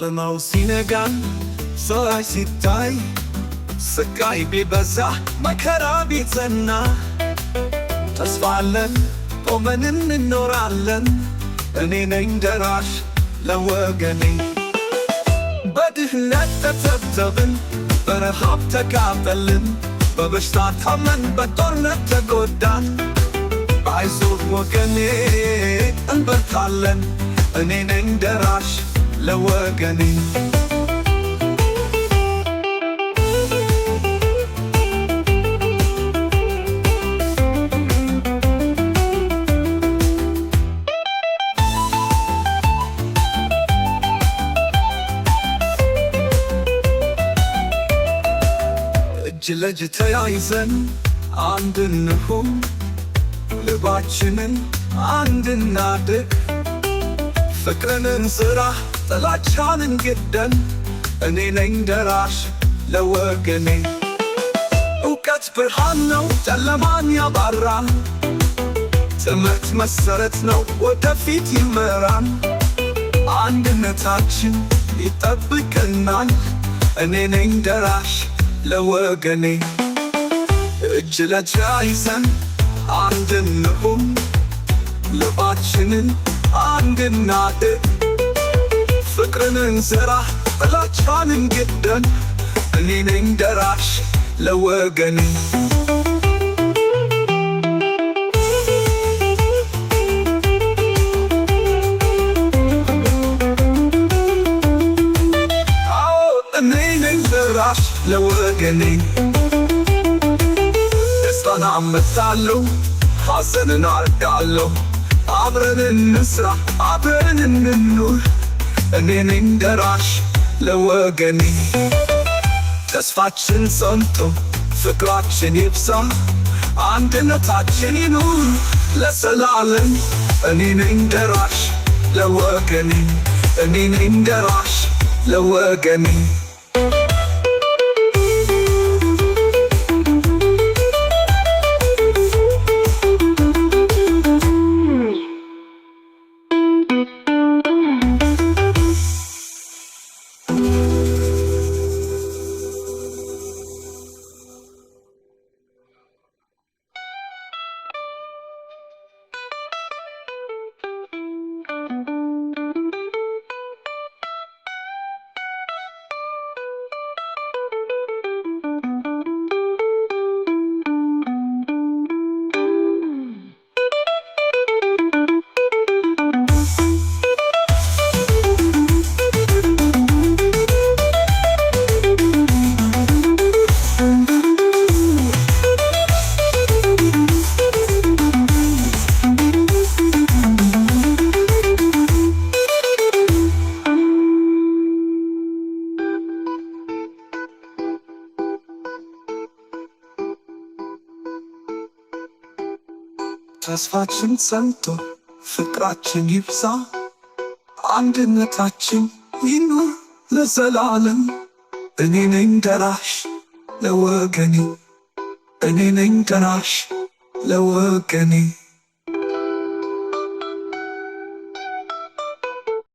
ጨለማው ሲነጋን ፀሐይ ሲታይ ስቃይ ቢበዛ መከራ ቢጸና ተስፋ አለን ቆመን እንኖራለን። እኔ ነኝ ደራሽ ለወገኔ። በድህነት ተተብተብን በረሃብ ተቃጠልን በበሽታ ታመን በጦርነት ተጎዳን። አይዞህ ወገኔ እንበርታለን። እኔ ነኝ ደራሽ ለወገኔ። እጅ ለእጅ ተያይዘን አንድ እንሁን፣ ልባችንን አንድ እናድርግ። ፍቅርን እንዝራ ጥላቻን እንግደን። እኔ ነኝ ደራሽ ለወገኔ። እውቀት ብርሃን ነው ጨለማን ያባራል። ትምህርት መሰረት ነው ወደፊት ይመራል። አንድነታችን ይጠብቀናል። እኔ ነኝ ደራሽ ለወገኔ። እጅ ለእጅ ተያይዘን አንድ እንሁን፣ ልባችንን አንድ እናድርግ። ፍቅርን እንዝራ ጥላቻን እንግደን። እኔ ነኝ ደራሽ ለወገኔ። እኔ ነኝ ደራሽ ለወገኔ። ደስታን አመጣለሁ ሐዘንን አርቃለሁ። አብረን እንስራ አብረን እንኑር። እኔ ነኝ ደራሽ ለወገኔ። ተስፋችን ጸንቶ ፍቅራችን ይብዛ፣ አንድነታችን ይኑር ለዘላለም። እኔ ነኝ ደራሽ ለወገኔ። እኔ ነኝ ደራሽ ለወገኔ። ተስፋችን ጸንቶ ፍቅራችን ይብዛ፣ አንድነታችን ይኑር ለዘላለም። እኔ ነኝ ደራሽ ለወገኔ። እኔ ነኝ ደራሽ ለወገኔ።